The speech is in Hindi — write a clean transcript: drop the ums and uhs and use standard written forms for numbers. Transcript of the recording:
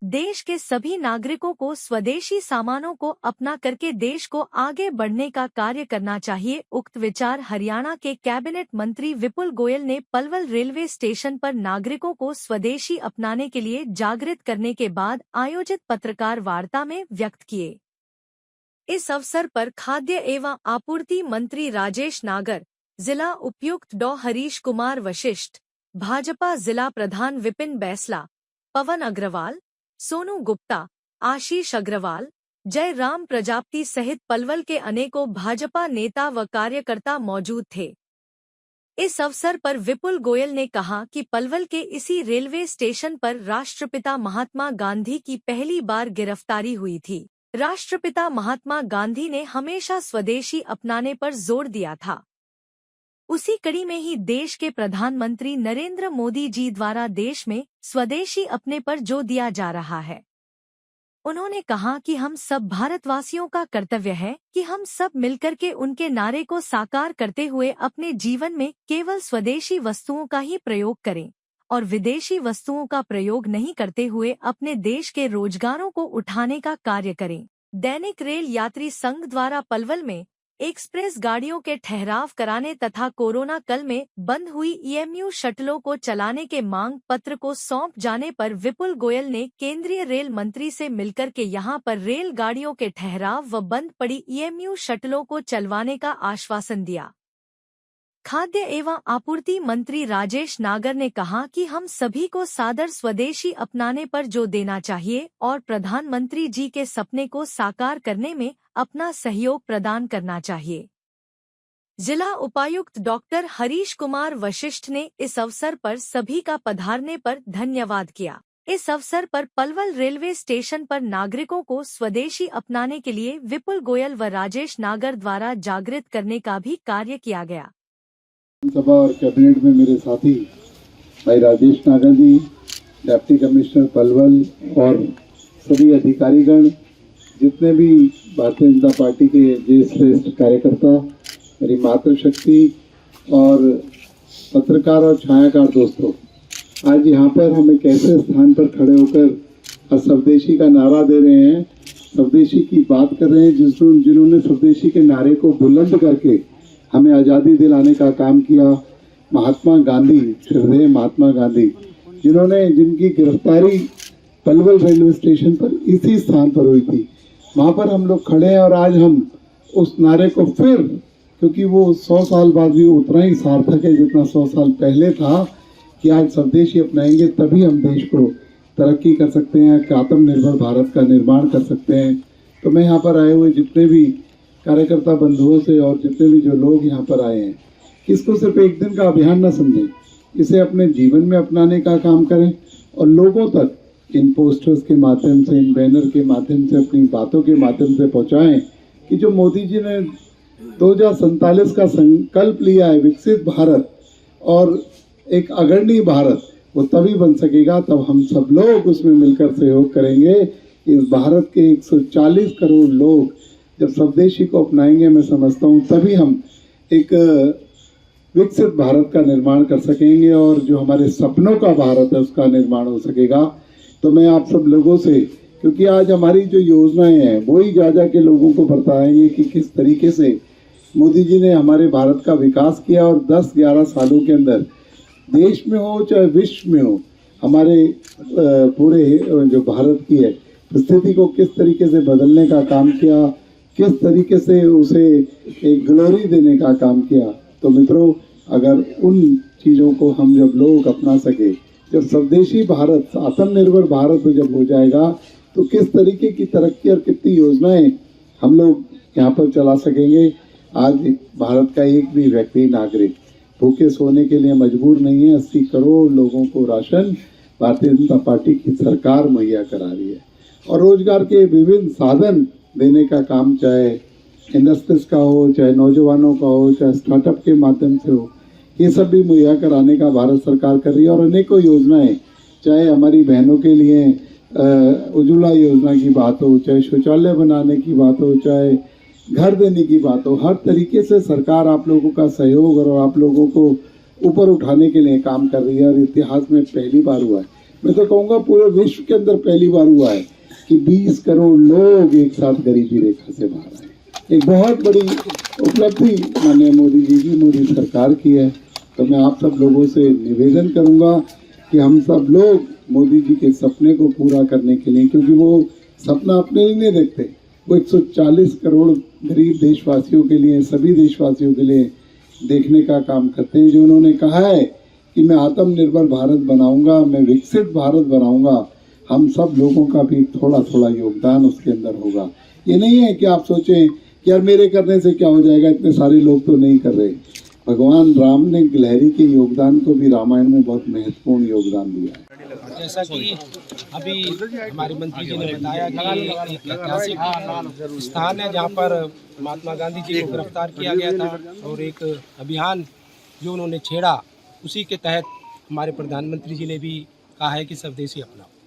देश के सभी नागरिकों को स्वदेशी सामानों को अपना करके देश को आगे बढ़ने का कार्य करना चाहिए। उक्त विचार हरियाणा के कैबिनेट मंत्री विपुल गोयल ने पलवल रेलवे स्टेशन पर नागरिकों को स्वदेशी अपनाने के लिए जागृत करने के बाद आयोजित पत्रकार वार्ता में व्यक्त किए। इस अवसर पर खाद्य एवं आपूर्ति मंत्री राजेश नागर, जिला उपायुक्त डॉ हरीश कुमार वशिष्ठ, भाजपा जिला प्रधान विपिन बैसला, पवन अग्रवाल, सोनू गुप्ता, आशीष अग्रवाल, जय राम प्रजापति सहित पलवल के अनेकों भाजपा नेता व कार्यकर्ता मौजूद थे। इस अवसर पर विपुल गोयल ने कहा कि पलवल के इसी रेलवे स्टेशन पर राष्ट्रपिता महात्मा गांधी की पहली बार गिरफ्तारी हुई थी। राष्ट्रपिता महात्मा गांधी ने हमेशा स्वदेशी अपनाने पर जोर दिया था। उसी कड़ी में ही देश के प्रधानमंत्री नरेंद्र मोदी जी द्वारा देश में स्वदेशी अपने पर जोर दिया जा रहा है। उन्होंने कहा कि हम सब भारतवासियों का कर्तव्य है कि हम सब मिलकर के उनके नारे को साकार करते हुए अपने जीवन में केवल स्वदेशी वस्तुओं का ही प्रयोग करें और विदेशी वस्तुओं का प्रयोग नहीं करते हुए अपने देश के रोजगारों को उठाने का कार्य करें। दैनिक रेल यात्री संघ द्वारा पलवल में एक्सप्रेस गाड़ियों के ठहराव कराने तथा कोरोना काल में बंद हुई ईएमयू शटलों को चलाने के मांग पत्र को सौंप जाने पर विपुल गोयल ने केंद्रीय रेल मंत्री से मिलकर के यहां पर रेल गाड़ियों के ठहराव व बंद पड़ी ईएमयू शटलों को चलवाने का आश्वासन दिया। खाद्य एवं आपूर्ति मंत्री राजेश नागर ने कहा कि हम सभी को सादर स्वदेशी अपनाने पर जोर देना चाहिए और प्रधानमंत्री जी के सपने को साकार करने में अपना सहयोग प्रदान करना चाहिए। जिला उपायुक्त डॉक्टर हरीश कुमार वशिष्ठ ने इस अवसर पर सभी का पधारने पर धन्यवाद किया। इस अवसर पर पलवल रेलवे स्टेशन पर नागरिकों को स्वदेशी अपनाने के लिए विपुल गोयल व राजेश नागर द्वारा जागृत करने का भी कार्य किया गया। सभा और कैबिनेट में मेरे साथी भाई राजेश नागर जी, डिप्टी कमिश्नर पलवल और सभी अधिकारीगण, जितने भी भारतीय जनता पार्टी के जे श्रेष्ठ कार्यकर्ता, मेरी मातृशक्ति और पत्रकार और छायाकार दोस्तों, आज यहाँ पर हम एक ऐसे स्थान पर खड़े होकर स्वदेशी का नारा दे रहे हैं, स्वदेशी की बात कर रहे हैं, जिन्होंने स्वदेशी के नारे को बुलंद करके हमें आज़ादी दिलाने का काम किया। महात्मा गांधी, श्रद्धेय महात्मा गांधी, जिनकी गिरफ्तारी पलवल रेलवे स्टेशन पर इसी स्थान पर हुई थी, वहाँ पर हम लोग खड़े हैं और आज हम उस नारे को फिर, क्योंकि वो 100 साल बाद भी उतना ही सार्थक है जितना 100 साल पहले था, कि आज स्वदेशी अपनाएंगे तभी हम देश को तरक्की कर सकते हैं, आत्मनिर्भर भारत का निर्माण कर सकते हैं। तो मैं यहाँ पर आए हुए जितने भी कार्यकर्ता बंधुओं से और जितने भी जो लोग यहाँ पर आए हैं, इसको सिर्फ एक दिन का अभियान न समझें, इसे अपने जीवन में अपनाने का काम करें और लोगों तक इन पोस्टर्स के माध्यम से, इन बैनर के माध्यम से, अपनी बातों के माध्यम से पहुँचाएं कि जो मोदी जी ने 2047 का संकल्प लिया है, विकसित भारत और एक अग्रणी भारत, वो तभी बन सकेगा तब हम सब लोग उसमें मिलकर सहयोग करेंगे। इस भारत के 140 करोड़ लोग जब स्वदेशी को अपनाएंगे, मैं समझता हूँ तभी हम एक विकसित भारत का निर्माण कर सकेंगे और जो हमारे सपनों का भारत है उसका निर्माण हो सकेगा। तो मैं आप सब लोगों से, क्योंकि आज हमारी जो योजनाएं हैं वही जा के लोगों को बताएंगे कि किस तरीके से मोदी जी ने हमारे भारत का विकास किया और 10-11 सालों के अंदर देश में हो चाहे विश्व में हो, हमारे पूरे जो भारत की है स्थिति को किस तरीके से बदलने का काम किया, किस तरीके से उसे एक ग्लोरी देने का काम किया। तो मित्रों, अगर उन चीज़ों को हम जब लोग अपना सके, जब स्वदेशी भारत, आत्मनिर्भर भारत जब हो जाएगा, तो किस तरीके की तरक्की और कितनी योजनाएं हम लोग यहाँ पर चला सकेंगे। आज भारत का एक भी व्यक्ति, नागरिक भूखे सोने के लिए मजबूर नहीं है। 80 करोड़ लोगों को राशन भारतीय जनता पार्टी की सरकार मुहैया करा रही है और रोजगार के विभिन्न साधन देने का काम, चाहे इंडस्ट्रीज का हो, चाहे नौजवानों का हो, चाहे स्टार्टअप के माध्यम से हो, ये सब भी मुहैया कराने का भारत सरकार कर रही है। और अनेकों योजनाएं, चाहे हमारी बहनों के लिए उज्ज्वला योजना की बात हो, चाहे शौचालय बनाने की बात हो, चाहे घर देने की बात हो, हर तरीके से सरकार आप लोगों का सहयोग और आप लोगों को ऊपर उठाने के लिए काम कर रही है। और इतिहास में पहली बार हुआ है मैं तो कहूँगा पूरे विश्व के अंदर पहली बार हुआ है कि 20 करोड़ लोग एक साथ गरीबी रेखा से बाहर आए। एक बहुत बड़ी उपलब्धि माननीय मोदी जी की, मोदी सरकार की है। तो मैं आप सब लोगों से निवेदन करूंगा कि हम सब लोग मोदी जी के सपने को पूरा करने के लिए, क्योंकि वो सपना अपने लिए नहीं देखते, वो 140 करोड़ गरीब देशवासियों के लिए, सभी देशवासियों के लिए देखने का काम करते हैं। जो उन्होंने कहा है कि मैं आत्मनिर्भर भारत बनाऊंगा, मैं विकसित भारत बनाऊंगा, हम सब लोगों का भी थोड़ा थोड़ा योगदान उसके अंदर होगा। ये नहीं है कि आप सोचें कि यार मेरे करने से क्या हो जाएगा, इतने सारे लोग तो नहीं कर रहे। भगवान राम ने गिलहरी के योगदान को भी रामायण में बहुत महत्वपूर्ण योगदान दिया है। जैसा कि अभी हमारे मंत्री जी ने बताया कि एक ऐतिहासिक स्थान है जहाँ पर महात्मा गांधी जी को गिरफ्तार किया गया था और एक अभियान जो उन्होंने छेड़ा, उसी के तहत हमारे प्रधानमंत्री जी ने भी कहा है कि स्वदेशी अपनाओ।